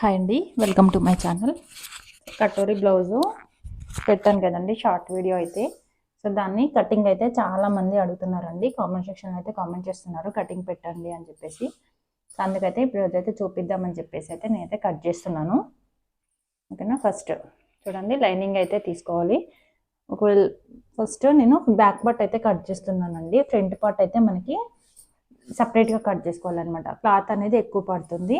Hi అండి, welcome to my channel. Katori blouse పెట్టాను కదండి, షార్ట్ వీడియో అయితే. సో దాన్ని కటింగ్ అయితే చాలామంది అడుగుతున్నారండి. కామెంట్ సెక్షన్ అయితే కామెంట్ చేస్తున్నారు కటింగ్ పెట్టండి అని చెప్పేసి. సో అందుకైతే ఇప్పుడు అయితే చూపిద్దామని చెప్పేసి అయితే నేనైతే కట్ చేస్తున్నాను. ఓకేనా. ఫస్ట్ చూడండి, లైనింగ్ అయితే తీసుకోవాలి. ఒకవేళ ఫస్ట్ నేను బ్యాక్ పార్ట్ అయితే కట్ చేస్తున్నానండి. ఫ్రంట్ పార్ట్ అయితే మనకి సపరేట్గా కట్ చేసుకోవాలన్నమాట. క్లాత్ అనేది ఎక్కువ పడుతుంది.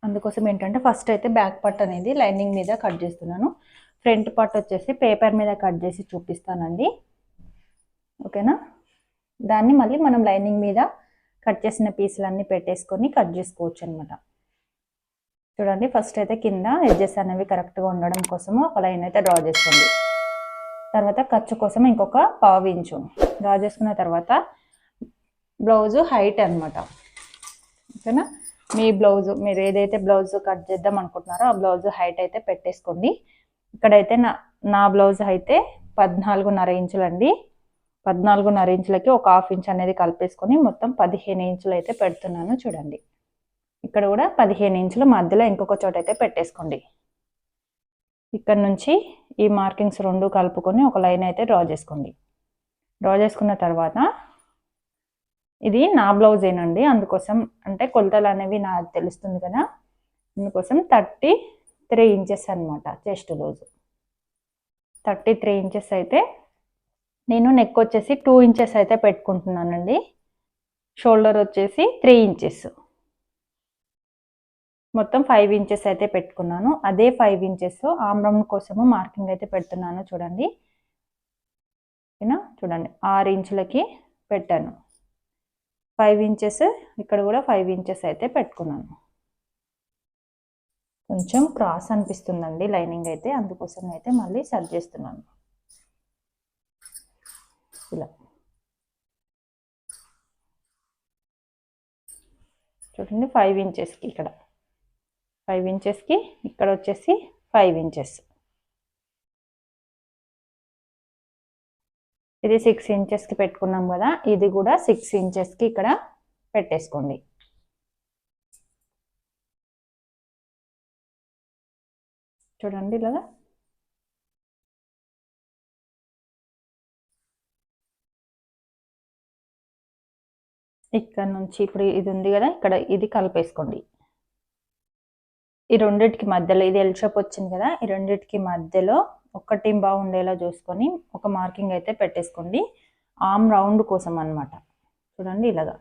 అందుకోసం ఏంటంటే ఫస్ట్ అయితే బ్యాక్ పార్ట్ అనేది లైనింగ్ మీద కట్ చేస్తున్నాను. ఫ్రంట్ పార్ట్ వచ్చేసి పేపర్ మీద కట్ చేసి చూపిస్తానండి. ఓకేనా. దాన్ని మళ్ళీ మనం లైనింగ్ మీద కట్ చేసిన పీసులన్నీ పెట్టేసుకొని కట్ చేసుకోవచ్చు అనమాట. చూడండి, ఫస్ట్ అయితే కింద ఎడ్జెస్ అనేవి కరెక్ట్గా ఉండడం కోసము ఒక లైన్ అయితే డ్రా చేసుకోండి. తర్వాత ఖర్చు కోసం ఇంకొక 1/2 ఇంచు డ్రా చేసుకున్న తర్వాత బ్లౌజు హైట్ అనమాట. ఓకేనా. మీ బ్లౌజు మీరు ఏదైతే బ్లౌజ్ కట్ చేద్దాం అనుకుంటున్నారో ఆ బ్లౌజ్ హైట్ అయితే పెట్టేసుకోండి. ఇక్కడైతే నా బ్లౌజ్ అయితే 14.5 ఇంచులు అండి. 14.5 ఇంచులకి ఒక 1/2 ఇంచ్ అనేది కలిపేసుకొని మొత్తం 15 ఇంచులు అయితే పెడుతున్నాను. చూడండి, ఇక్కడ కూడా 15 ఇంచుల మధ్యలో ఇంకొక చోట అయితే పెట్టేసుకోండి. ఇక్కడ నుంచి ఈ మార్కింగ్స్ రెండు కలుపుకొని ఒక లైన్ అయితే డ్రా చేసుకోండి. డ్రా చేసుకున్న తర్వాత ఇది నా బ్లౌజేనండి, అందుకోసం అంటే కొలతలు అనేవి నాకు తెలుస్తుంది కదా, అందుకోసం 33 ఇంచెస్ అనమాట చెస్ట్ లూజ్. 33 ఇంచెస్ అయితే నేను నెక్ వచ్చేసి 2 ఇంచెస్ అయితే పెట్టుకుంటున్నానండి. షోల్డర్ వచ్చేసి 3 ఇంచెస్, మొత్తం 5 ఇంచెస్ అయితే పెట్టుకున్నాను. అదే 5 ఇంచెస్ ఆమ్ రౌండ్ కోసము మార్కింగ్ అయితే పెడుతున్నాను. చూడండి, ఓకేనా. చూడండి, 6 ఇంచులకి పెట్టాను. 5 ఇంచెస్ ఇక్కడ కూడా 5 ఇంచెస్ అయితే పెట్టుకున్నాను. కొంచెం క్రాస్ అనిపిస్తుందండి లైనింగ్ అయితే, అందుకోసం అయితే మళ్ళీ సర్చ్ చేస్తున్నాను. ఇలా చూడండి, 5 ఇంచెస్కి ఇక్కడ 5 ఇంచెస్కి ఇక్కడ వచ్చేసి 5 ఇంచెస్. ఇది 6 ఇంచెస్కి పెట్టుకున్నాం కదా, ఇది కూడా 6 ఇంచెస్కి ఇక్కడ పెట్టేసుకోండి. చూడండి ఇలాగా. ఇక్కడ నుంచి ఇప్పుడు ఇది ఉంది కదా, ఇక్కడ ఇది కలిపేసుకోండి. ఈ రెండింటికి మధ్యలో ఇది ఎల్ షేప్ వచ్చింది కదా, ఈ రెండింటికి మధ్యలో ఒకటి బాగుండేలా చూసుకొని ఒక మార్కింగ్ అయితే పెట్టేసుకోండి. ఆమ్ రౌండ్ కోసం అనమాట. చూడండి, ఇలాగా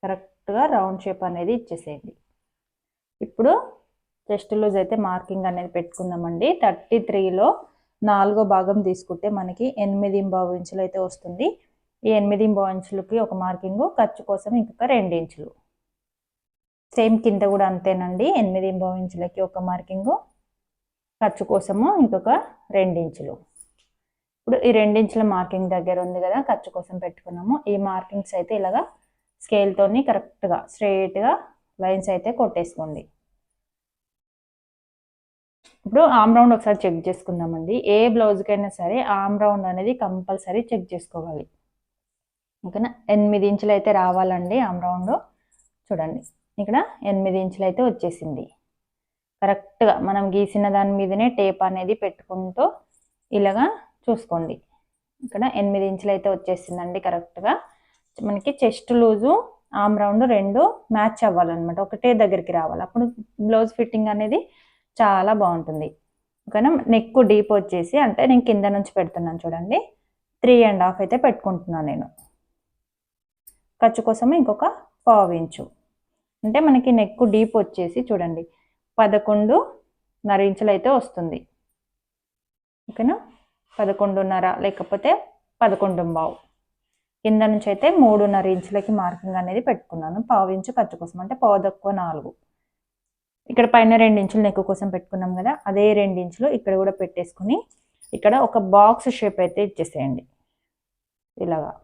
కరెక్ట్గా రౌండ్ షేప్ అనేది ఇచ్చేసేయండి. ఇప్పుడు చెస్ట్ లూజ్ అయితే మార్కింగ్ అనేది పెట్టుకుందామండి. 33లో 4వ భాగం తీసుకుంటే మనకి 8.5 ఇంచులు అయితే వస్తుంది. ఈ 8.5 ఇంచులకి ఒక మార్కింగ్, ఖర్చు కోసం ఇంకొక 2 ఇంచులు. సేమ్ కింద కూడా అంతేనండి, 8.5 ఇంచులకి ఒక మార్కింగ్, ఖర్చు కోసము ఇంకొక 2 ఇంచులు. ఇప్పుడు ఈ 2 ఇంచుల మార్కింగ్ దగ్గర ఉంది కదా, ఖర్చు కోసం పెట్టుకున్నాము. ఈ మార్కింగ్స్ అయితే ఇలాగా స్కేల్తోని కరెక్ట్గా స్ట్రైట్గా లైన్స్ అయితే కొట్టేసుకోండి. ఇప్పుడు ఆమ్ రౌండ్ ఒకసారి చెక్ చేసుకుందామండి. ఏ బ్లౌజ్కైనా సరే ఆమ్ రౌండ్ అనేది కంపల్సరీ చెక్ చేసుకోవాలి. ఓకేనా. 8 ఇంచులు అయితే రావాలండి ఆమ్ రౌండ్. చూడండి, ఇక్కడ 8 ఇంచులు అయితే వచ్చేసింది. కరెక్ట్గా మనం గీసిన దాని మీదనే టేప్ అనేది పెట్టుకుంటూ ఇలాగా చూసుకోండి. ఇక్కడ 8 ఇంచులు అయితే వచ్చేసిందండి కరెక్ట్గా. మనకి చెస్ట్ లూజు ఆమ్ రౌండ్ రెండు మ్యాచ్ అవ్వాలన్నమాట, ఒకటే దగ్గరికి రావాలి. అప్పుడు బ్లౌజ్ ఫిట్టింగ్ అనేది చాలా బాగుంటుంది. ఓకేనా. నెక్ డీప్ వచ్చేసి అంటే నేను కింద నుంచి పెడుతున్నాను చూడండి, 3.5 అయితే పెట్టుకుంటున్నాను నేను. ఖర్చు కోసం ఇంకొక 1/2 ఇంచు. అంటే మనకి నెక్ డీప్ వచ్చేసి చూడండి 11.5 ఇంచులు అయితే వస్తుంది. ఓకేనా. 11.5 లేకపోతే 11.5. కింద నుంచి అయితే 3.5 ఇంచులకి మార్కింగ్ అనేది పెట్టుకున్నాను. 1/2 ఇంచు ఖర్చు కోసం, అంటే 4. ఇక్కడ పైన 2 ఇంచులు నెక్ కోసం పెట్టుకున్నాం కదా, అదే 2 ఇంచులు ఇక్కడ కూడా పెట్టేసుకుని ఇక్కడ ఒక బాక్స్ షేప్ అయితే ఇచ్చేసేయండి. ఇలాగా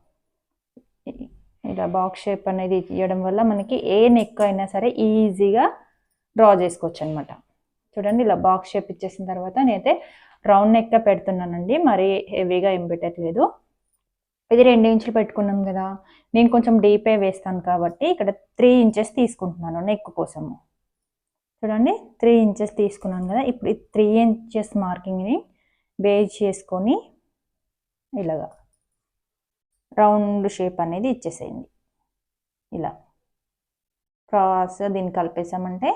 ఇలా బాక్స్ షేప్ అనేది ఇవ్వడం వల్ల మనకి ఏ నెక్ అయినా సరే ఈజీగా డ్రా చేసుకోవచ్చు అనమాట. చూడండి, ఇలా బాక్స్ షేప్ ఇచ్చేసిన తర్వాత నేనైతే రౌండ్ నెక్గా పెడుతున్నానండి, మరీ హెవీగా ఏం పెట్టట్లేదు. ఇది 2 ఇంచులు పెట్టుకున్నాం కదా, నేను కొంచెం డీపే వేస్తాను కాబట్టి ఇక్కడ 3 ఇంచెస్ తీసుకుంటున్నాను నెక్ కోసము. చూడండి 3 ఇంచెస్ తీసుకున్నాను కదా. ఇప్పుడు 3 ఇంచెస్ మార్కింగ్ని బేస్ చేసుకొని ఇలాగా రౌండ్ షేప్ అనేది ఇచ్చేసేయండి. ఇలా క్రాస్ దీన్ని కలిపేసామంటే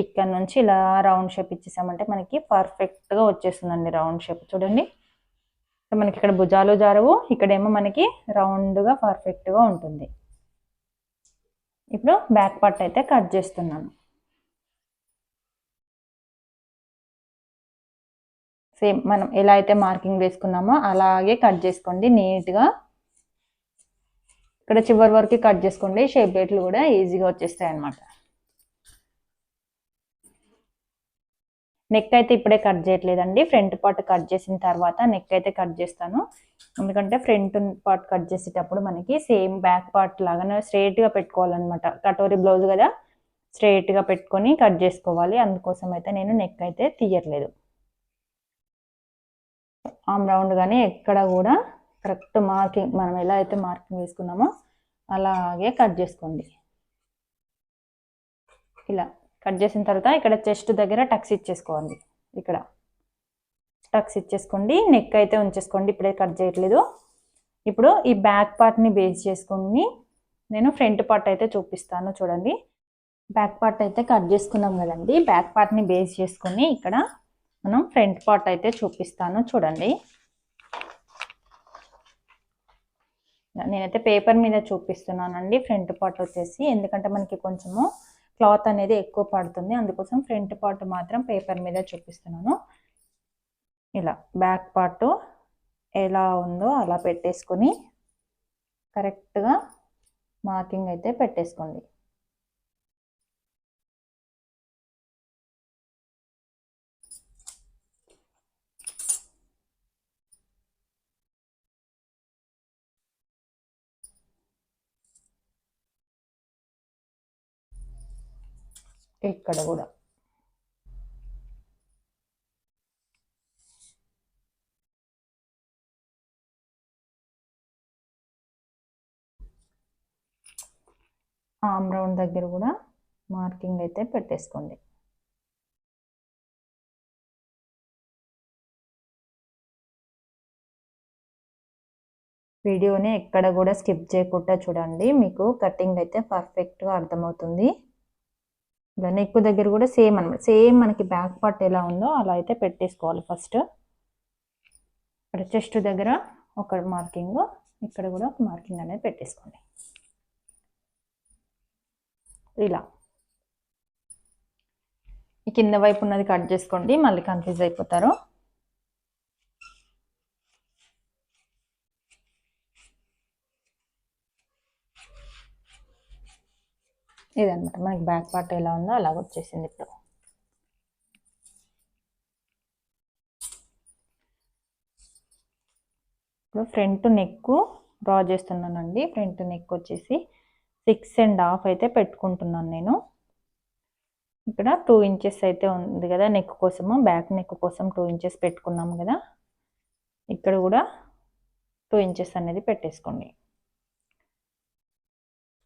ఇక్కడ నుంచి ఇలా రౌండ్ షేప్ ఇచ్చేసామంటే మనకి పర్ఫెక్ట్గా వచ్చేస్తుందండి రౌండ్ షేప్. చూడండి మనకి ఇక్కడ భుజాలు జారవు, ఇక్కడేమో మనకి రౌండ్గా పర్ఫెక్ట్గా ఉంటుంది. ఇప్పుడు బ్యాక్ పార్ట్ అయితే కట్ చేస్తున్నాను. సేమ్ మనం ఎలా అయితే మార్కింగ్ వేసుకున్నామో అలాగే కట్ చేసుకోండి నీట్గా. ఇక్కడ చివరి వరకు కట్ చేసుకోండి, షేప్ బెల్ట్లు కూడా ఈజీగా వచ్చేస్తాయి అన్నమాట. నెక్ అయితే ఇప్పుడే కట్ చేయట్లేదండి, ఫ్రంట్ పార్ట్ కట్ చేసిన తర్వాత నెక్ అయితే కట్ చేస్తాను. ఎందుకంటే ఫ్రంట్ పార్ట్ కట్ చేసేటప్పుడు మనకి సేమ్ బ్యాక్ పార్ట్ లాగానే స్ట్రైట్గా పెట్టుకోవాలన్నమాట. కటోరీ బ్లౌజ్ కదా, స్ట్రైట్గా పెట్టుకొని కట్ చేసుకోవాలి. అందుకోసం అయితే నేను నెక్ అయితే తీయట్లేదు. ఆమ్ రౌండ్ కానీ ఎక్కడ కూడా కరెక్ట్ మార్కింగ్ మనం ఎలా అయితే మార్కింగ్ వేసుకున్నామో అలాగే కట్ చేసుకోండి. ఇలా కట్ చేసిన తర్వాత ఇక్కడ చెస్ట్ దగ్గర టక్స్ ఇచ్చేసుకోండి. ఇక్కడ టక్స్ ఇచ్చేసుకోండి, నెక్ అయితే ఉంచేసుకోండి, ఇప్పుడే కట్ చేయట్లేదు. ఇప్పుడు ఈ బ్యాక్ పార్ట్ని బేస్ చేసుకొని నేను ఫ్రంట్ పార్ట్ అయితే చూపిస్తాను. చూడండి బ్యాక్ పార్ట్ అయితే కట్ చేసుకున్నాం కదండి, బ్యాక్ పార్ట్ని బేస్ చేసుకొని ఇక్కడ మనం ఫ్రంట్ పార్ట్ అయితే చూపిస్తాను. చూడండి నేనైతే పేపర్ మీద చూపిస్తున్నానండి ఫ్రంట్ పార్ట్ వచ్చేసి, ఎందుకంటే మనకి కొంచెము క్లాత్ అనేది ఎక్కువ పడుతుంది, అందుకోసం ఫ్రంట్ పార్ట్ మాత్రం పేపర్ మీద చూపిస్తున్నాను. ఇలా బ్యాక్ పార్ట్ ఎలా ఉందో అలా పెట్టేసుకొని కరెక్ట్గా మార్కింగ్ అయితే పెట్టేసుకోండి. ఇక్కడ కూడా ఆమ్ రౌండ్ దగ్గర కూడా మార్కింగ్ అయితే పెట్టేసుకోండి. వీడియోని ఎక్కడ కూడా స్కిప్ చేయకుండా చూడండి, మీకు కటింగ్ అయితే పర్ఫెక్ట్గా అర్థమవుతుంది. ఇలా నెక్ దగ్గర కూడా సేమ్ అనమాట, సేమ్ మనకి బ్యాక్ పార్ట్ ఎలా ఉందో అలా అయితే పెట్టేసుకోవాలి. ఫస్ట్ ఇక్కడ చెస్ట్ దగ్గర ఒక మార్కింగ్, ఇక్కడ కూడా ఒక మార్కింగ్ అనేది పెట్టేసుకోండి. ఇలా ఈ కింద వైపు ఉన్నది కట్ చేసుకోండి, మళ్ళీ కన్ఫ్యూజ్ అయిపోతారు. ఇదన్నమాట మనకి బ్యాక్ పార్ట్ ఎలా ఉందో అలాగ వచ్చేసింది. ఇప్పుడు ఫ్రంట్ నెక్ డ్రా చేస్తున్నానండి. ఫ్రంట్ నెక్ వచ్చేసి 6.5 అయితే పెట్టుకుంటున్నాను నేను. ఇక్కడ 2 ఇంచెస్ అయితే ఉంది కదా నెక్ కోసము, బ్యాక్ నెక్ కోసం 2 ఇంచెస్ పెట్టుకున్నాము కదా, ఇక్కడ కూడా 2 ఇంచెస్ అనేది పెట్టేసుకోండి.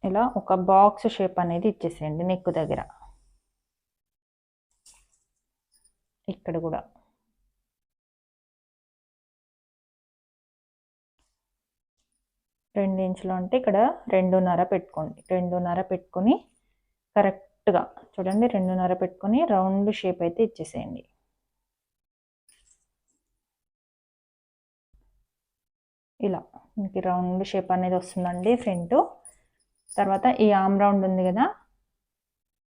ఇలా ఒక బాక్స్ షేప్ అనేది ఇచ్చేసేయండి నెక్ దగ్గర. ఇక్కడ కూడా 2 ఇంచులు అంటే ఇక్కడ 2.5 పెట్టుకోండి. 2.5 పెట్టుకొని కరెక్ట్గా చూడండి, 2.5 పెట్టుకొని రౌండ్ షేప్ అయితే ఇచ్చేసేయండి. ఇలా మనకి రౌండ్ షేప్ అనేది వస్తుందండి ఫ్రంట్. తర్వాత ఈ ఆమ్ రౌండ్ ఉంది కదా,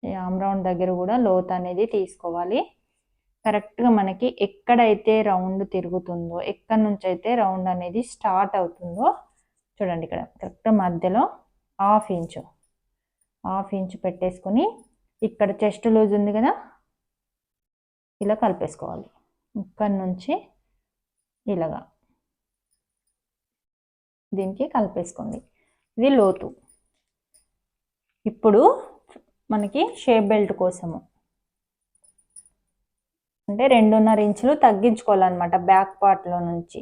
ఈ ఆమ్ రౌండ్ దగ్గర కూడా లోత్ అనేది తీసుకోవాలి. కరెక్ట్గా మనకి ఎక్కడైతే రౌండ్ తిరుగుతుందో, ఎక్కడి నుంచి అయితే రౌండ్ అనేది స్టార్ట్ అవుతుందో చూడండి, ఇక్కడ కరెక్ట్ మధ్యలో హాఫ్ ఇంచు పెట్టేసుకొని ఇక్కడ చెస్ట్ లూజ్ ఉంది కదా, ఇలా కలిపేసుకోవాలి. ఇక్కడి నుంచి ఇలాగా దీనికి కలిపేసుకోండి. ఇది లోతు. ఇప్పుడు మనకి షేప్ బెల్ట్ కోసము అంటే 2.5 ఇంచులు తగ్గించుకోవాలన్నమాట బ్యాక్ పార్ట్లో నుంచి.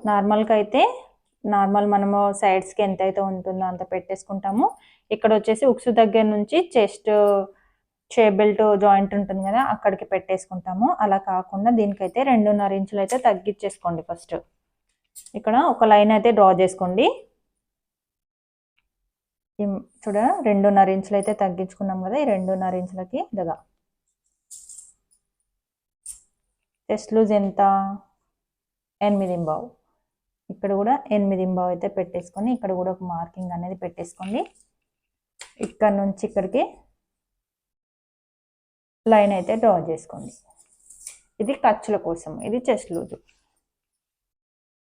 నార్మల్గా అయితే మనము సైడ్స్కి ఎంత అయితే ఉంటుందో అంత పెట్టేసుకుంటాము. ఇక్కడ వచ్చేసి ఉక్సు దగ్గర నుంచి చెస్ట్ షేప్ బెల్ట్ జాయింట్ ఉంటుంది కదా అక్కడికి పెట్టేసుకుంటాము. అలా కాకుండా దీనికైతే 2.5 ఇంచులు అయితే తగ్గించేసుకోండి. ఫస్ట్ ఇక్కడ ఒక లైన్ అయితే డ్రా చేసుకోండి. చూడ 2.5 ఇంచులు అయితే తగ్గించుకున్నాం కదా. ఈ 2.5 ఇంచులకి దగ్గర చెస్ట్ లూజ్ ఎంత 8.5. ఇక్కడ కూడా 8.5 అయితే పెట్టేసుకొని ఇక్కడ కూడా ఒక మార్కింగ్ అనేది పెట్టేసుకోండి. ఇక్కడ నుంచి ఇక్కడికి లైన్ అయితే డ్రా చేసుకోండి. ఇది ఖర్చుల కోసం, ఇది చెస్ట్ లూజ్.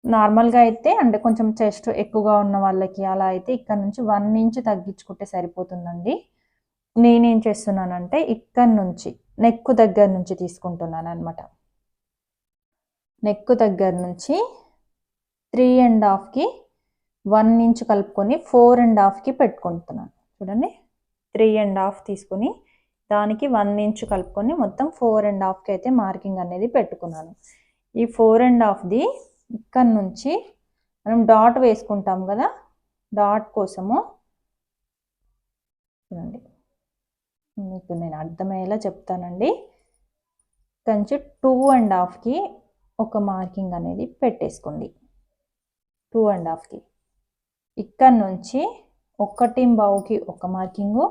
నార్మల్గా అయితే అంటే కొంచెం చెస్ట్ ఎక్కువగా ఉన్న వాళ్ళకి అలా అయితే ఇక్కడ నుంచి 1 ఇంచ్ తగ్గించుకుంటే సరిపోతుందండి. నేనేం చేస్తున్నానంటే ఇక్కడ నుంచి నెక్ దగ్గర నుంచి తీసుకుంటున్నాను అనమాట. నెక్ దగ్గర నుంచి 3.5కి 1 ఇంచ్ కలుపుకొని 4.5కి పెట్టుకుంటున్నాను. చూడండి 3.5 తీసుకొని దానికి 1 ఇంచ్ కలుపుకొని మొత్తం 4.5కి అయితే మార్కింగ్ అనేది పెట్టుకున్నాను. ఈ 4.5ది ఇక్కడ నుంచి మనం డాట్ వేసుకుంటాం కదా, డాట్ కోసము చూడండి మీకు నేను అర్థమయ్యేలా చెప్తానండి. ఇక్కడ నుంచి 2.5కి ఒక మార్కింగ్ అనేది పెట్టేసుకోండి. 2.5కి ఇక్కడ నుంచి 1.5కి ఒక మార్కింగు,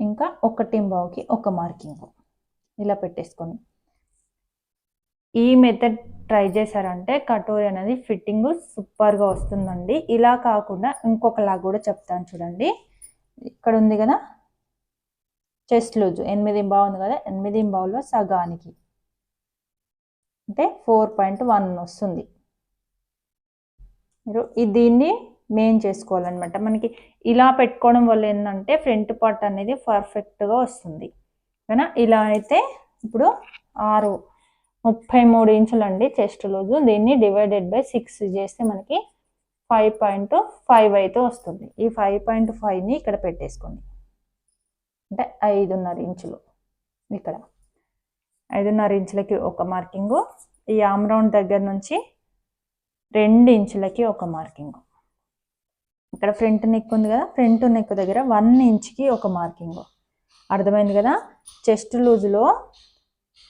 ఇంకా 1.5కి ఒక మార్కింగు ఇలా పెట్టేసుకొని ఈ మెథడ్ ట్రై చేశారంటే కటోరీ అనేది ఫిట్టింగ్ సూపర్గా వస్తుందండి. ఇలా కాకుండా ఇంకొకలా కూడా చెప్తాను చూడండి. ఇక్కడ ఉంది కదా చెస్ట్ లూజ్ 8.5 ఉంది కదా, 8.5లో సగానికి అంటే 4.1 వస్తుంది. మీరు దీన్ని మెయిన్ చేసుకోవాలన్నమాట. మనకి ఇలా పెట్టుకోవడం వల్ల ఏంటంటే ఫ్రంట్ పార్ట్ అనేది పర్ఫెక్ట్గా వస్తుంది కదా. ఇలా అయితే ఇప్పుడు 33 ఇంచులు అండి చెస్ట్ లూజు. దీన్ని డివైడెడ్ బై 6 చేస్తే మనకి 5.5 అయితే వస్తుంది. ఈ 5.5ని ఇక్కడ పెట్టేసుకోండి. అంటే 5.5 ఇంచులు. ఇక్కడ 5.5 ఇంచులకి ఒక మార్కింగు, ఈ ఆమ్ రౌండ్ దగ్గర నుంచి 2 ఇంచులకి ఒక మార్కింగు. ఇక్కడ ఫ్రంట్ నెక్ ఉంది కదా, ఫ్రంట్ నెక్ దగ్గర 1 ఇంచ్కి ఒక మార్కింగు. అర్థమైంది కదా. చెస్ట్ లూజ్లో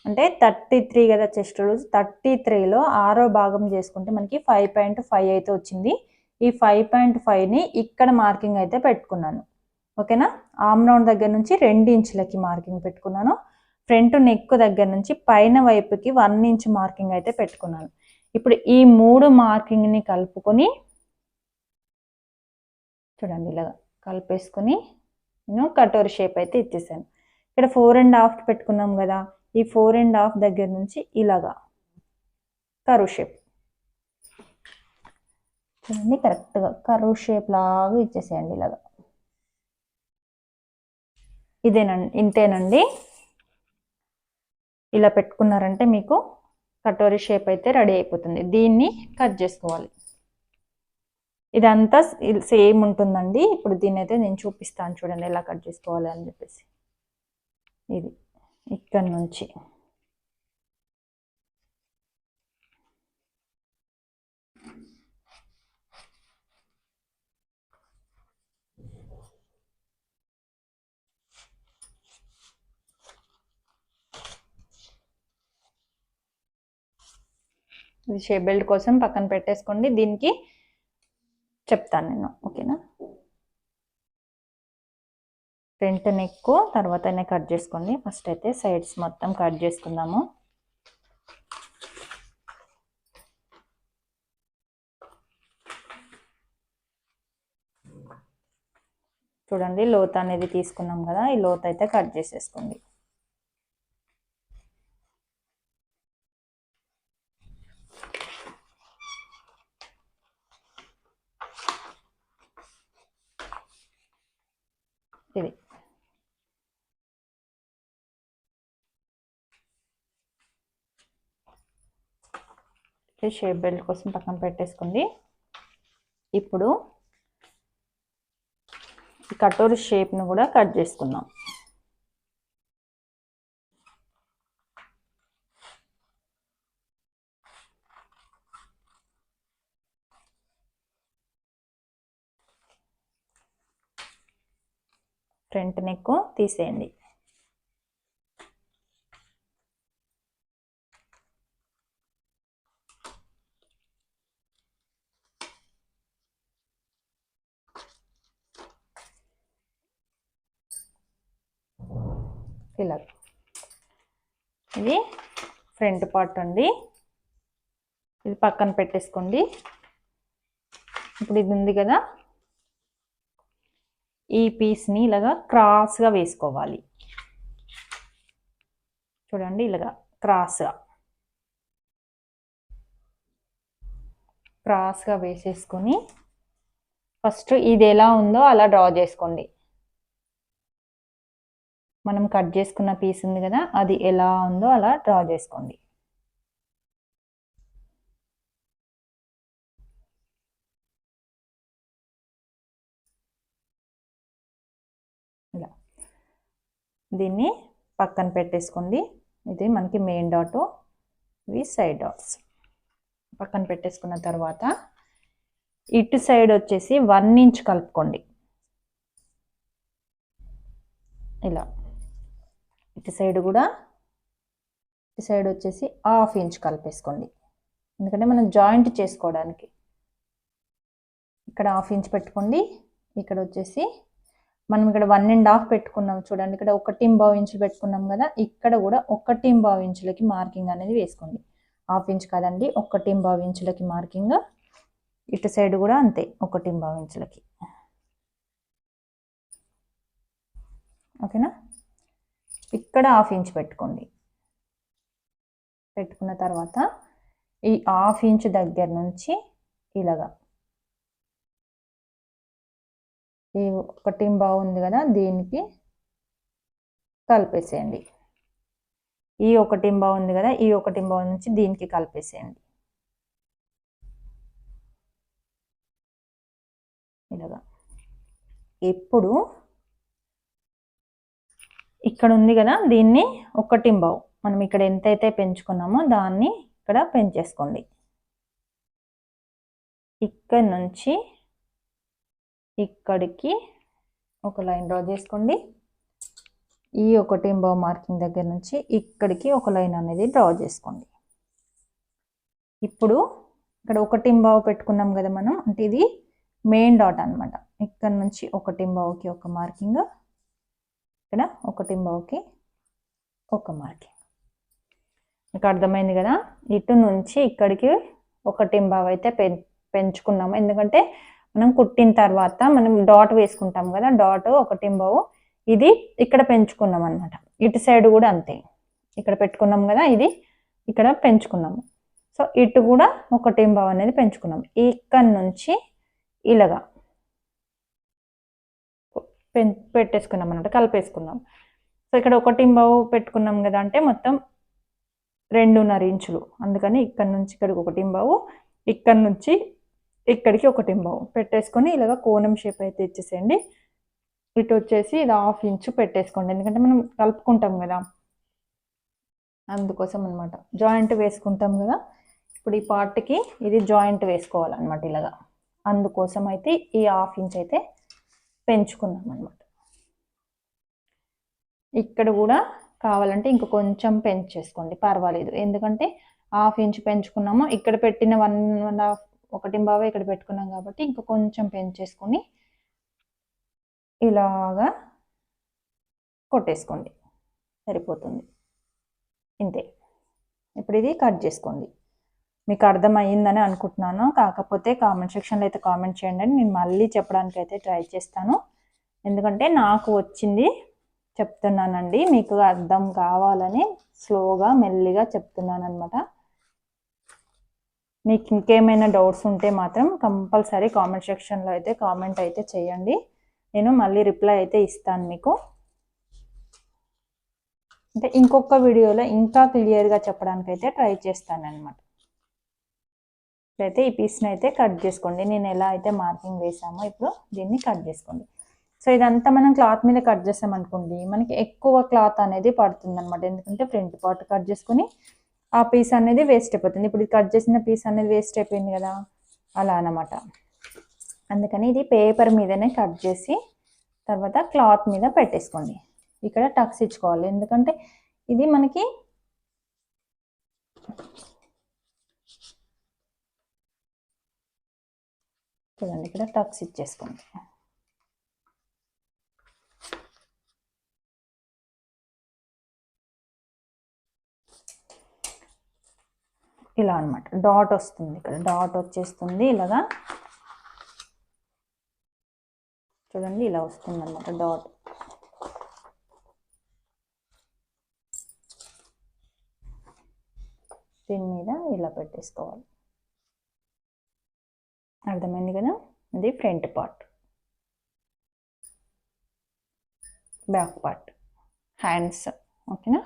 అంటే 33 కదా చెస్ట్ లూజ్, 33లో 6వ భాగం చేసుకుంటే మనకి 5.5 అయితే వచ్చింది. ఈ 5.5ని ఇక్కడ మార్కింగ్ అయితే పెట్టుకున్నాను. ఓకేనా. ఆమ్ రౌండ్ దగ్గర నుంచి 2 ఇంచులకి మార్కింగ్ పెట్టుకున్నాను. ఫ్రంట్ నెక్ దగ్గర నుంచి పైన వైపుకి 1 ఇంచ్ మార్కింగ్ అయితే పెట్టుకున్నాను. ఇప్పుడు ఈ 3 మార్కింగ్ని కలుపుకొని చూడండి ఇలా కలిపేసుకొని నేను కటోరీ షేప్ అయితే ఇచ్చేసాను. ఇక్కడ 4.5 పెట్టుకున్నాం కదా, ఈ 4.5 దగ్గర నుంచి ఇలాగా కర్వ్ షేప్ చూడండి, కరెక్ట్గా కర్వ్ షేప్ లాగా ఇచ్చేసేయండి ఇలాగా. ఇదేనండి, ఇంతేనండి. ఇలా పెట్టుకున్నారంటే మీకు కటోరీ షేప్ అయితే రెడీ అయిపోతుంది. దీన్ని కట్ చేసుకోవాలి. ఇదంతా సేమ్ ఉంటుందండి. ఇప్పుడు దీన్ని అయితే నేను చూపిస్తాను చూడండి ఎలా కట్ చేసుకోవాలి అని చెప్పేసి. ఇది ఇక్కడ నుంచి ఇది షేప్ బెల్ట్ కోసం పక్కన పెట్టేసుకోండి. దీనికి చెప్తాను నేను, ఓకేనా. ఫ్రంట్ నెక్ తర్వాతనే కట్ చేసుకోండి. ఫస్ట్ అయితే సైడ్స్ మొత్తం కట్ చేసుకుందాము. చూడండి లోత్ అనేది తీసుకున్నాం కదా, ఈ లోత్ అయితే కట్ చేసేసుకోండి. ఇది షేప్ బెల్ట్ కోసం పక్కన పెట్టేసుకోండి. ఇప్పుడు ఈ కటోరీ షేప్ను కూడా కట్ చేసుకుందాం. ఫ్రంట్ నెక్ తీసేయండి. ఇలా. ఇది ఫ్రంట్ పార్ట్ అండి, ఇది పక్కన పెట్టేసుకోండి. ఇప్పుడు ఇది ఉంది కదా, ఈ పీస్ని ఇలాగా క్రాస్గా వేసుకోవాలి. చూడండి, ఇలాగా క్రాస్గా వేసేసుకొని ఫస్ట్ ఇది ఎలా ఉందో అలా డ్రా చేసుకోండి. మనం కట్ చేసుకున్న పీస్ ఉంది కదా, అది ఎలా ఉందో అలా డ్రా చేసుకోండి. ఇలా దీన్ని పక్కన పెట్టేసుకోండి. ఇది మనకి మెయిన్ డాట్, ఇవి సైడ్ డాట్స్ పక్కన పెట్టేసుకున్న తర్వాత ఇటు సైడ్ వచ్చేసి 1 ఇంచ్ కలుపుకోండి. ఇలా ఇటు సైడ్ వచ్చేసి 1/2 ఇంచ్ కలిపేసుకోండి. ఎందుకంటే మనం జాయింట్ చేసుకోవడానికి ఇక్కడ 1/2 ఇంచ్ పెట్టుకోండి. ఇక్కడ వచ్చేసి మనం ఇక్కడ 1.5 పెట్టుకున్నాం చూడండి, ఇక్కడ 1.25 ఇంచులు పెట్టుకున్నాం కదా, ఇక్కడ కూడా 1.25 ఇంచులకి మార్కింగ్ అనేది వేసుకోండి. 1/2 ఇంచ్ కాదండి, 1.25 ఇంచులకి మార్కింగ్. ఇటు సైడ్ కూడా అంతే, 1.25 ఇంచులకి. ఓకేనా? ఇక్కడ 1/2 ఇంచ్ పెట్టుకోండి. పెట్టుకున్న తర్వాత ఈ 1/2 ఇంచ్ దగ్గర నుంచి ఇలాగా ఈ 1.25 ఉంది కదా, దీనికి కలిపేసేయండి. ఈ 1.25 ఉంది కదా, ఈ 1.25 నుంచి దీనికి కలిపేసేయండి. ఇలాగా. ఇప్పుడు ఇక్కడ ఉంది కదా, దీన్ని 1.25 మనం ఇక్కడ ఎంతైతే పెంచుకున్నామో దాన్ని ఇక్కడ పెంచేసుకోండి. ఇక్కడ నుంచి ఇక్కడికి ఒక లైన్ డ్రా చేసుకోండి. ఈ 1.25 మార్కింగ్ దగ్గర నుంచి ఇక్కడికి ఒక లైన్ అనేది డ్రా చేసుకోండి. ఇప్పుడు ఇక్కడ 1.25 పెట్టుకున్నాం కదా మనం, అంటే ఇది మెయిన్ డాట్ అనమాట. ఇక్కడ నుంచి 1.25కి ఒక మార్కింగ్, ఇక్కడ 1.25కి ఒక మార్కింగ్. మీకు అర్థమైంది కదా? ఇటు నుంచి ఇక్కడికి 1.25 అయితే పెంచుకున్నాము. ఎందుకంటే మనం కుట్టిన తర్వాత మనం డాట్ వేసుకుంటాం కదా, డాట్ 1.25 ఇది ఇక్కడ పెంచుకున్నాం అనమాట. ఇటు సైడ్ కూడా అంతే, ఇక్కడ పెట్టుకున్నాం కదా, ఇది ఇక్కడ పెంచుకున్నాము. సో ఇటు కూడా 1.25 అనేది పెంచుకున్నాం. ఇక్కడ నుంచి ఇలాగా పెట్టేసుకున్నాం అనమాట, కలిపేసుకున్నాం. సో ఇక్కడ 1.25 పెట్టుకున్నాం కదా, అంటే మొత్తం 2.5 ఇంచులు. అందుకని ఇక్కడ నుంచి ఇక్కడికి 1.25, ఇక్కడ నుంచి ఇక్కడికి 1.25 పెట్టేసుకొని ఇలాగ కోణం షేప్ అయితే ఇచ్చేసేయండి. ఇటు వచ్చేసి ఇది 1/2 ఇంచు పెట్టేసుకోండి, ఎందుకంటే మనం కలుపుకుంటాం కదా, అందుకోసం అనమాట. జాయింట్ వేసుకుంటాం కదా, ఇప్పుడు ఈ పార్ట్కి ఇది జాయింట్ వేసుకోవాలన్నమాట ఇలాగా. అందుకోసం అయితే ఈ 1/2 ఇంచ్ అయితే పెంచుకున్నాం అనమాట. ఇక్కడ కూడా కావాలంటే ఇంక కొంచెం పెంచేసుకోండి, పర్వాలేదు. ఎందుకంటే 1/2 ఇంచ్ పెంచుకున్నాము, ఇక్కడ పెట్టిన 1.5 ఇక్కడ పెట్టుకున్నాం కాబట్టి ఇంక కొంచెం పెంచేసుకొని ఇలాగా కొట్టేసుకోండి, సరిపోతుంది. ఇంతే. ఇప్పుడు ఇది కట్ చేసుకోండి. మీకు అర్థమయ్యిందని అనుకుంటున్నాను. కాకపోతే కామెంట్ సెక్షన్లో అయితే కామెంట్ చేయండి, నేను మళ్ళీ చెప్పడానికి అయితే ట్రై చేస్తాను. ఎందుకంటే నాకు వచ్చింది చెప్తున్నానండి, మీకు అర్థం కావాలని స్లోగా మెల్లిగా చెప్తున్నాను అనమాట. మీకు ఇంకేమైనా డౌట్స్ ఉంటే మాత్రం కంపల్సరీ కామెంట్ సెక్షన్లో అయితే కామెంట్ అయితే చేయండి, నేను మళ్ళీ రిప్లై అయితే ఇస్తాను మీకు. అంటే ఇంకొక వీడియోలో ఇంకా క్లియర్గా చెప్పడానికి అయితే ట్రై చేస్తాను అనమాట. అయితే ఈ పీస్ని అయితే కట్ చేసుకోండి. నేను ఎలా అయితే మార్కింగ్ వేసామో ఇప్పుడు దీన్ని కట్ చేసుకోండి. సో ఇదంతా మనం క్లాత్ మీద కట్ చేసామనుకోండి, మనకి ఎక్కువ క్లాత్ అనేది పడుతుంది అనమాట. ఎందుకంటే ఫ్రంట్ పార్ట్ కట్ చేసుకొని ఆ పీస్ అనేది వేస్ట్ అయిపోతుంది. ఇప్పుడు కట్ చేసిన పీస్ అనేది వేస్ట్ అయిపోయింది కదా, అలా అనమాట. అందుకని ఇది పేపర్ మీదనే కట్ చేసి తర్వాత క్లాత్ మీద పెట్టేసుకోండి. ఇక్కడ టక్స్ ఇచ్చుకోవాలి, ఎందుకంటే ఇది మనకి చూడండి, ఇక్కడ టక్స్ ఇచ్చేసుకోండి. ఇలా అనమాట డాట్ వస్తుంది, ఇక్కడ డాట్ వచ్చేస్తుంది ఇలాగా చూడండి, ఇలా వస్తుంది అనమాట డాట్. దీని మీద ఇలా పెట్టేసుకోవాలి. అర్థమైంది కదా, ఇది front part. Back part hands. ఓకేనా,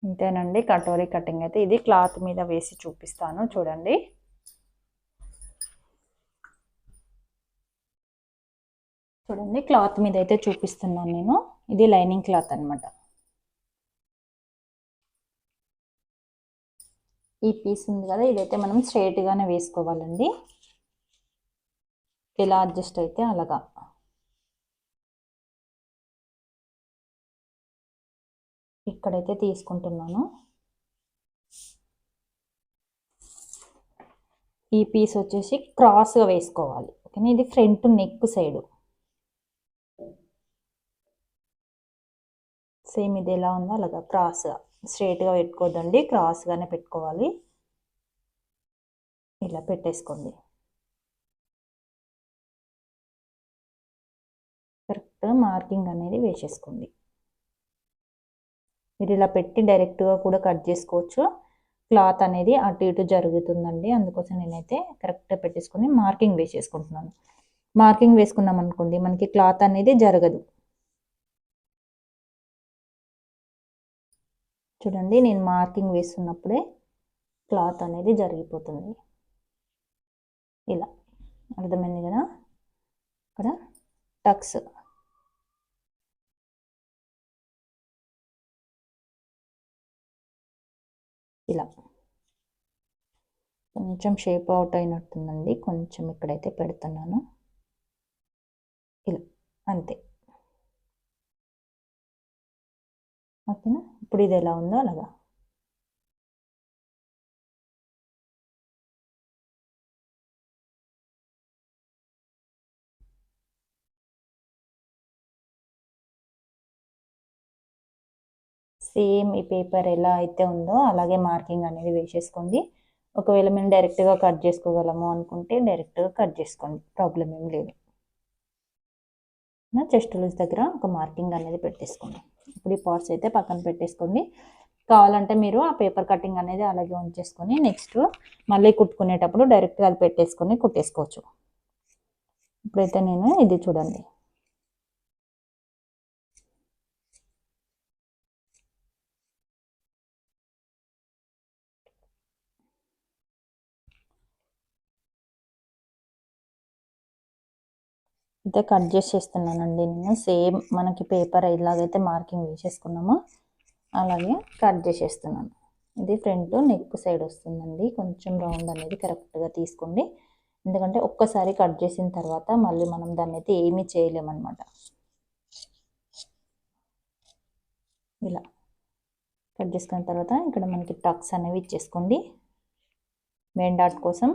ఇంతేనండి కటోరీ కటింగ్ అయితే. ఇది క్లాత్ మీద వేసి చూపిస్తాను చూడండి. చూడండి క్లాత్ మీద అయితే చూపిస్తున్నాను నేను. ఇది లైనింగ్ క్లాత్ అనమాట. ఈ పీస్ ఉంది కదా, ఇదైతే మనం స్ట్రైట్గానే వేసుకోవాలండి. ఎలా అడ్జస్ట్ అయితే అలాగా. ఇక్కడైతే తీసుకుంటున్నాను. ఈ పీస్ వచ్చేసి క్రాస్గా వేసుకోవాలి. ఓకేనా, ఇది ఫ్రంట్ నెక్ సైడు. సేమ్ ఇది ఎలా ఉందో అలాగా క్రాస్గా, స్ట్రైట్గా పెట్టుకోవద్దండి, క్రాస్గానే పెట్టుకోవాలి. ఇలా పెట్టేసుకోండి. కరెక్ట్గా మార్కింగ్ అనేది వేసేసుకోండి. మీరు ఇలా పెట్టి డైరెక్ట్గా కూడా కట్ చేసుకోవచ్చు. క్లాత్ అనేది అటు ఇటు జరుగుతుందండి, అందుకోసం నేనైతే కరెక్ట్గా పెట్టేసుకొని మార్కింగ్ వేసేసుకుంటున్నాను. మార్కింగ్ వేసుకున్నాం అనుకోండి, మనకి క్లాత్ అనేది జరగదు. చూడండి, నేను మార్కింగ్ వేస్తున్నప్పుడే క్లాత్ అనేది జరిగిపోతుంది. ఇలా అర్థమైంది కదా. ఇక్కడ టక్స్ ఇలా కొంచెం షేప్ అవుట్ అయినట్టుందండి, కొంచెం ఇక్కడైతే పెడుతున్నాను. ఇలా అంతే. ఓకేనా, ఇప్పుడు ఇది ఎలా ఉందో అలాగా. సేమ్ ఈ పేపర్ ఎలా అయితే ఉందో అలాగే మార్కింగ్ అనేది వేసేసుకోండి. ఒకవేళ మేము డైరెక్ట్గా కట్ చేసుకోగలము అనుకుంటే డైరెక్ట్గా కట్ చేసుకోండి, ప్రాబ్లం ఏం లేదు. చెస్ట్ లూజ్ దగ్గర ఒక మార్కింగ్ అనేది పెట్టేసుకోండి. ఇప్పుడు ఈ పార్ట్స్ అయితే పక్కన పెట్టేసుకోండి. కావాలంటే మీరు ఆ పేపర్ కటింగ్ అనేది అలాగే ఉంచేసుకొని నెక్స్ట్ మళ్ళీ కుట్టుకునేటప్పుడు డైరెక్ట్గా అది పెట్టేసుకొని కుట్టేసుకోవచ్చు. ఇప్పుడైతే నేను ఇది చూడండి, అయితే కట్ చేసేస్తున్నానండి నేను. సేమ్ మనకి పేపర్ ఎలాగైతే మార్కింగ్ వేసేసుకున్నామో అలాగే కట్ చేసేస్తున్నాను. ఇది ఫ్రంట్ నెక్ సైడ్ వస్తుందండి. కొంచెం రౌండ్ అనేది కరెక్ట్గా తీసుకోండి, ఎందుకంటే ఒక్కసారి కట్ చేసిన తర్వాత మళ్ళీ మనం దాన్ని అయితే ఏమీ చేయలేమన్నమాట. ఇలా కట్ చేసుకున్న తర్వాత ఇక్కడ మనకి టక్స్ అనేవి ఇచ్చేసుకోండి మెయిన్ డాట్ కోసం.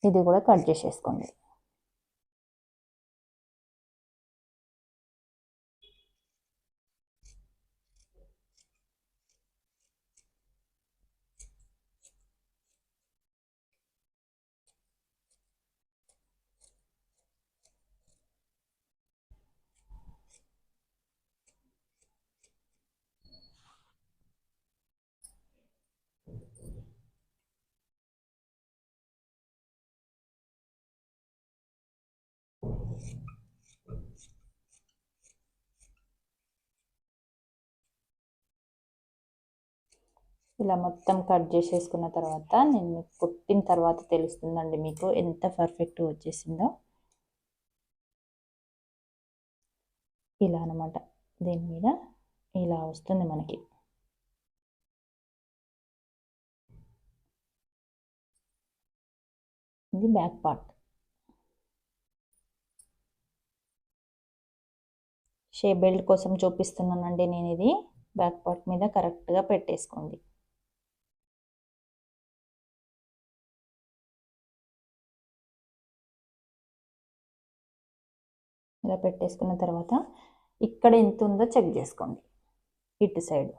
ఇది కూడా కట్ చేసేసుకోండి. ఇలా మొత్తం కట్ చేసేసుకున్న తర్వాత నేను మీకు కుట్టిన తర్వాత తెలుస్తుందండి మీకు ఎంత పర్ఫెక్ట్ వచ్చేసిందో. ఇలా అనమాట, దీని మీద ఇలా వస్తుంది మనకి. ఇది బ్యాక్ పార్ట్. షేప్ బెల్ట్ కోసం చూపిస్తున్నానండి నేను. ఇది బ్యాక్ పార్ట్ మీద కరెక్ట్గా పెట్టేసుకోండి. ఇలా పెట్టేసుకున్న తర్వాత ఇక్కడ ఎంత ఉందో చెక్ చేసుకోండి. ఇటు సైడ్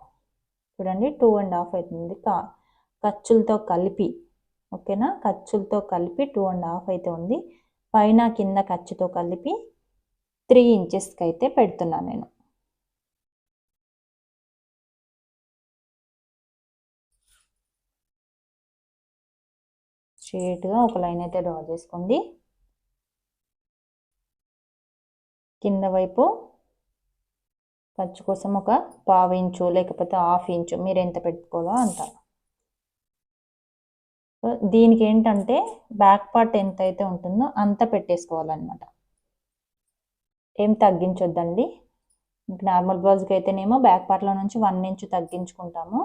చూడండి 2.5 అవుతుంది ఖర్చులతో కలిపి. ఓకేనా, ఖర్చులతో కలిపి 2.5 అయితే ఉంది. పైన కింద ఖర్చుతో కలిపి 3 ఇంచెస్కి అయితే పెడుతున్నాను నేను. స్ట్రేట్గా ఒక లైన్ అయితే డ్రా చేసుకోండి. కింద వైపు ఖర్చు కోసం ఒక 1/2 ఇంచు లేకపోతే 1/2 ఇంచు మీరు ఎంత పెట్టుకోవాలో అంత. దీనికి ఏంటంటే బ్యాక్ పార్ట్ ఎంత అయితే ఉంటుందో అంత పెట్టేసుకోవాలన్నమాట. ఏం తగ్గించొద్దండి. నార్మల్ బ్లౌజ్కి అయితేనేమో బ్యాక్ పార్ట్లో నుంచి 1 ఇంచు తగ్గించుకుంటాము.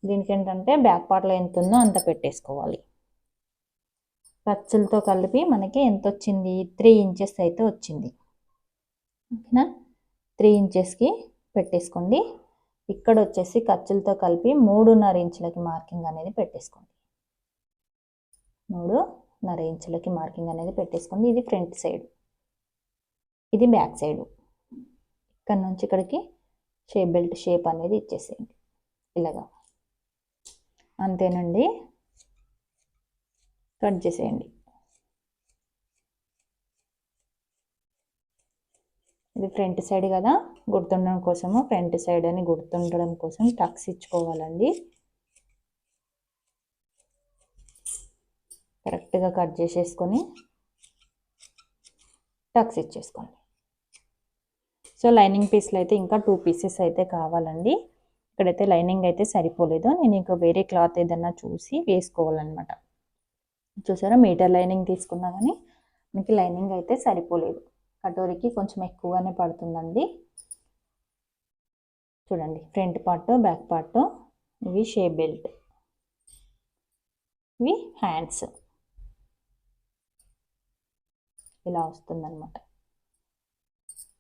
దీనికి ఏంటంటే బ్యాక్ పార్ట్లో ఎంత ఉందో అంత పెట్టేసుకోవాలి. ఖర్చులతో కలిపి మనకి ఎంత వచ్చింది? 3 ఇంచెస్ అయితే వచ్చింది. ఓకేనా, 3 ఇంచెస్కి పెట్టేసుకోండి. ఇక్కడ వచ్చేసి ఖర్చులతో కలిపి 3.5 ఇంచులకి మార్కింగ్ అనేది పెట్టేసుకోండి. 3.5 ఇంచులకి మార్కింగ్ అనేది పెట్టేసుకోండి. ఇది ఫ్రంట్ సైడ్, ఇది బ్యాక్ సైడ్. ఇక్కడ నుంచి ఇక్కడికి బెల్ట్ షేప్ అనేది ఇచ్చేసేయండి ఇలాగా. అంతేనండి, కట్ చేసేయండి. ఇది ఫ్రంట్ సైడ్ కదా, గుర్తుండడం కోసము ఫ్రంట్ సైడ్ అని గుర్తుండడం కోసం టక్స్ ఇచ్చుకోవాలండి. కరెక్ట్గా కట్ చేసేసుకొని టక్స్ ఇచ్చేసుకోండి. సో లైనింగ్ పీస్లు అయితే ఇంకా 2 పీసెస్ అయితే కావాలండి. ఇక్కడైతే లైనింగ్ అయితే సరిపోలేదు. నేను ఇంకా వేరే క్లాత్ ఏదన్నా చూసి వేసుకోవాలన్నమాట. చూసారా, మీటర్ లైనింగ్ తీసుకున్నా కానీ మనకి లైనింగ్ అయితే సరిపోలేదు. కటోరీకి కొంచెం ఎక్కువగానే పడుతుందండి. చూడండి, ఫ్రంట్ పార్ట్ బ్యాక్ పార్ట్, ఇవి షేప్ బెల్ట్, ఇవి హ్యాండ్స్, ఇలా వస్తుందన్నమాట.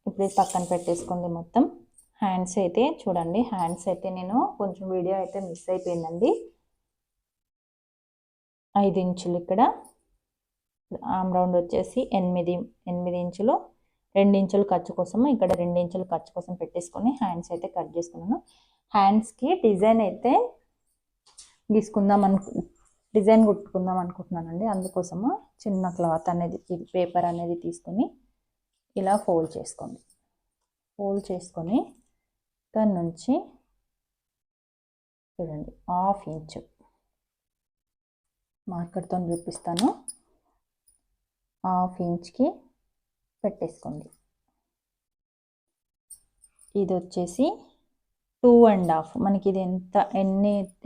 ఇప్పుడు పక్కన పెట్టేసుకోండి మొత్తం. హ్యాండ్స్ అయితే చూడండి, హ్యాండ్స్ అయితే నేను కొంచెం వీడియో అయితే మిస్ అయిపోయిందండి. 5 ఇంచులు ఇక్కడ, ఆమ్ రౌండ్ వచ్చేసి 8 ఇంచులు, 2 ఇంచులు ఖర్చు కోసం, ఇక్కడ 2 ఇంచులు ఖర్చు కోసం పెట్టేసుకొని హ్యాండ్స్ అయితే కట్ చేసుకున్నాను. హ్యాండ్స్కి డిజైన్ అయితే డిజైన్ కుట్టుకుందాం అనుకుంటున్నానండి. అందుకోసము చిన్న క్లాత్ అనేది, పేపర్ అనేది తీసుకొని ఇలా ఫోల్డ్ చేసుకోండి. ఫోల్డ్ చేసుకొని దాని నుంచి చూడండి 1/2 ఇంచు మార్కర్తో చూపిస్తాను. 1/2 ఇంచ్కి పెట్టేసుకోండి. ఇది వచ్చేసి 2.5. మనకి ఇది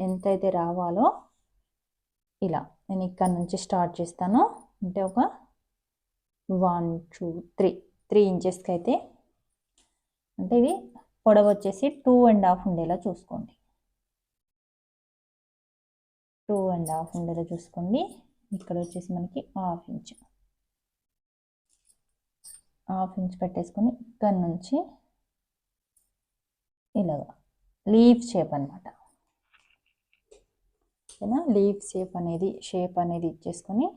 ఎంత అయితే రావాలో ఇలా నేను ఇక్కడ నుంచి స్టార్ట్ చేస్తాను. అంటే ఒక 1 2 3 ఇంచెస్కి అయితే, అంటే ఇది పొడవు వచ్చేసి 2.5 ఉండేలా చూసుకోండి. 2.5 ఉండేలా చూసుకోండి. ఇక్కడ వచ్చేసి మనకి 1/2 ఇంచు, 1/2 ఇంచ్ పెట్టేసుకొని ఇక్కడ నుంచి ఇలాగా లీఫ్ షేప్ అనమాట. ఓకేనా, లీఫ్ షేప్ అనేది ఇచ్చేసుకొని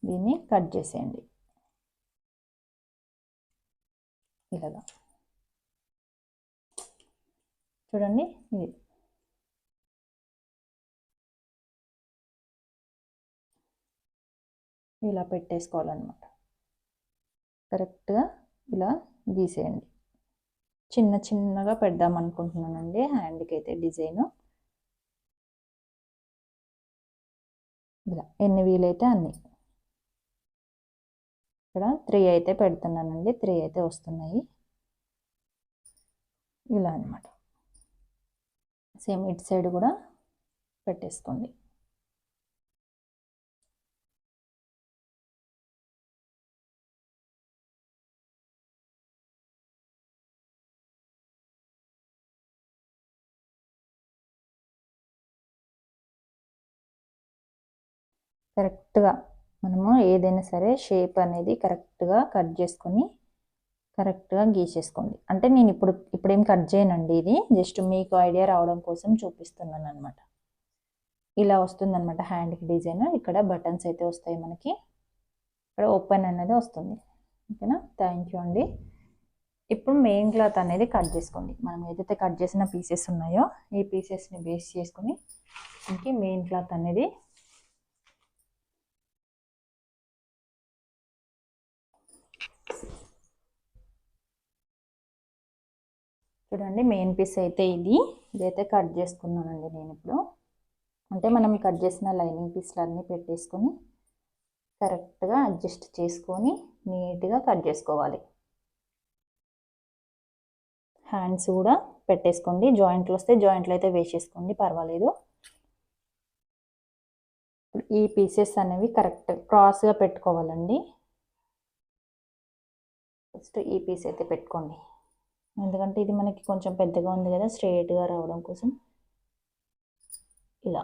దీన్ని కట్ చేసేయండి ఇలాగా. చూడండి, ఇది ఇలా పెట్టేసుకోవాలన్నమాట. కరెక్ట్గా ఇలా గీసేయండి. చిన్నగా పెడదాం అనుకుంటున్నానండి హ్యాండ్కి అయితే డిజైను. ఇలా ఎన్ని వీలైతే అన్ని. ఇక్కడ 3 అయితే పెడుతున్నానండి, 3 అయితే వస్తున్నాయి ఇలా అన్నమాట. సేమ్ ఇటు సైడ్ కూడా పెట్టేసుకోండి. కరెక్ట్గా మనము ఏదైనా సరే షేప్ అనేది కరెక్ట్గా కట్ చేసుకొని కరెక్ట్గా గీసేసుకోండి. అంటే నేను ఇప్పుడేం కట్ చేయనండి, ఇది జస్ట్ మీకు ఐడియా రావడం కోసం చూపిస్తున్నాను అనమాట. ఇలా వస్తుందన్నమాట హ్యాండ్కి డిజైన్. ఇక్కడ బటన్స్ అయితే వస్తాయి మనకి, ఇక్కడ ఓపెన్ అనేది వస్తుంది. ఓకేనా, థ్యాంక్ యూ అండి. ఇప్పుడు మెయిన్ క్లాత్ అనేది కట్ చేసుకోండి. మనం ఏదైతే కట్ చేసిన పీసెస్ ఉన్నాయో ఈ పీసెస్ని బేస్ చేసుకొని ఇంకే మెయిన్ క్లాత్ అనేది చూడండి. మెయిన్ పీస్ అయితే ఇదైతే కట్ చేసుకున్నానండి నేను ఇప్పుడు. అంటే మనం కట్ చేసిన లైనింగ్ పీస్లు అన్నీ పెట్టేసుకొని కరెక్ట్గా అడ్జస్ట్ చేసుకొని నీట్గా కట్ చేసుకోవాలి. హ్యాండ్స్ కూడా పెట్టేసుకోండి. జాయింట్లు వస్తే జాయింట్లు అయితే వేసేసుకోండి, పర్వాలేదు. ఈ పీసెస్ అనేవి కరెక్ట్ క్రాస్గా పెట్టుకోవాలండి. ఫస్ట్ ఈ పీస్ అయితే పెట్టుకోండి, ఎందుకంటే ఇది మనకి కొంచెం పెద్దగా ఉంది కదా, స్ట్రైట్గా రావడం కోసం ఇలా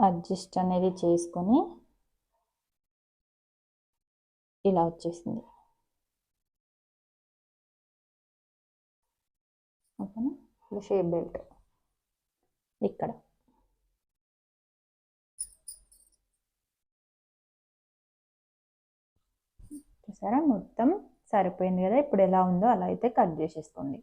అడ్జస్ట్ అనేది చేసుకొని ఇలా వచ్చేసింది. ఓకేనా, ఇప్పుడు షేప్ బెల్ట్ ఇక్కడ చూసారా, మొత్తం సరిపోయింది కదా. ఇప్పుడు ఎలా ఉందో అలా అయితే కట్ చేసేసుకోండి.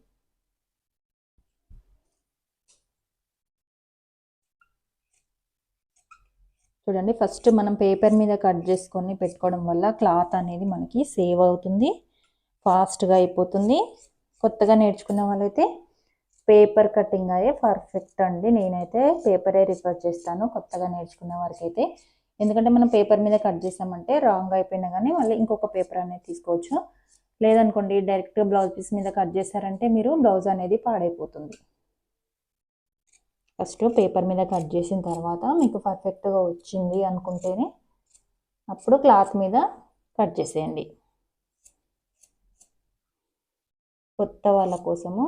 చూడండి, ఫస్ట్ మనం పేపర్ మీద కట్ చేసుకొని పెట్టుకోవడం వల్ల క్లాత్ అనేది మనకి సేవ్ అవుతుంది, ఫాస్ట్గా అయిపోతుంది. కొత్తగా నేర్చుకునే వాళ్ళైతే పేపర్ కటింగ్ అయ్యే పర్ఫెక్ట్ అండి. నేనైతే పేపరే రిఫర్ చేస్తాను కొత్తగా నేర్చుకునే వారికి అయితే. ఎందుకంటే మనం పేపర్ మీద కట్ చేసామంటే రాంగ్ అయిపోయినా కానీ మళ్ళీ ఇంకొక పేపర్ అనేది తీసుకోవచ్చు. లేదనుకోండి డైరెక్ట్ బ్లౌజ్ పీస్ మీద కట్ చేశారంటే మీరు బ్లౌజ్ అనేది పాడైపోతుంది. ఫస్ట్ పేపర్ మీద కట్ చేసిన తర్వాత మీకు పర్ఫెక్ట్గా వచ్చింది అనుకుంటేనే అప్పుడు క్లాత్ మీద కట్ చేసేయండి. కొత్త వాళ్ళ కోసము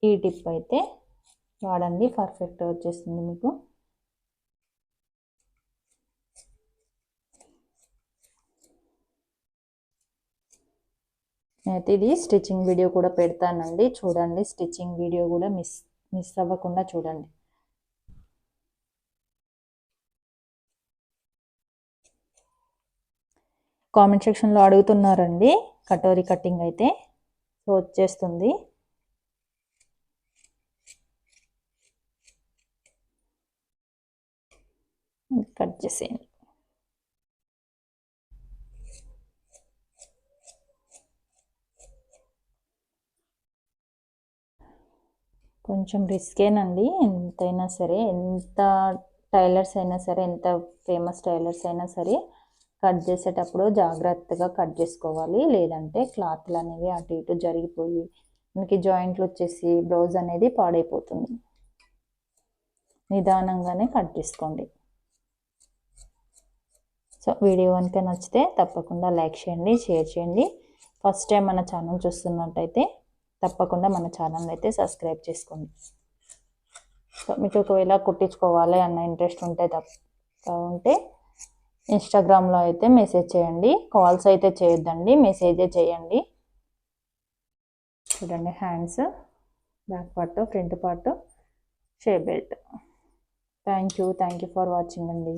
ఈ టిప్ అయితే వాడండి, పర్ఫెక్ట్గా వచ్చేస్తుంది మీకు. అయితే ఇది స్టిచ్చింగ్ వీడియో కూడా పెడతానండి, చూడండి. స్టిచ్చింగ్ వీడియో కూడా మిస్ అవ్వకుండా చూడండి. కామెంట్ సెక్షన్లో అడుగుతున్నారండి కటోరీ కటింగ్ అయితే, సో వచ్చేస్తుంది. కట్ చేసేయండి. కొంచెం రిస్కేనండి, ఎంతైనా సరే, ఎంత టైలర్స్ అయినా సరే, ఎంత ఫేమస్ టైలర్స్ అయినా సరే కట్ చేసేటప్పుడు జాగ్రత్తగా కట్ చేసుకోవాలి. లేదంటే క్లాత్లు అనేవి అటు ఇటు జరిగిపోయి మనకి జాయింట్లు వచ్చేసి బ్లౌజ్ అనేది పాడైపోతుంది. నిదానంగానే కట్ చేసుకోండి. సో వీడియో కనుక నచ్చితే తప్పకుండా లైక్ చేయండి, షేర్ చేయండి. ఫస్ట్ టైం మన ఛానల్ చూస్తున్నట్టయితే తప్పకుండా మన ఛానల్ అయితే సబ్స్క్రైబ్ చేసుకోండి. సో మీకు ఒకవేళ కుట్టించుకోవాలి అన్న ఇంట్రెస్ట్ ఉంటే ఇన్స్టాగ్రామ్లో అయితే మెసేజ్ చేయండి. కాల్స్ అయితే చేయొద్దండి, మెసేజే చేయండి. చూడండి, hands, back part, front part, shape belt. Thank you for watching అండి.